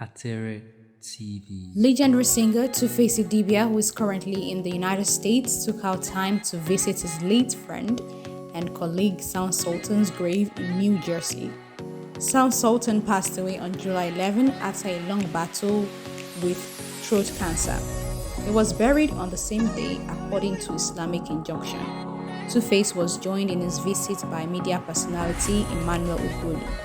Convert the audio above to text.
ATERE TV. Legendary singer 2Face Idibia, who is currently in the United States, took out time to visit his late friend and colleague Sound Sultan's grave in New Jersey. Sound Sultan passed away on July 11 after a long battle with throat cancer. He was buried on the same day according to Islamic injunction. 2Face was joined in his visit by media personality Emmanuel Ugulu.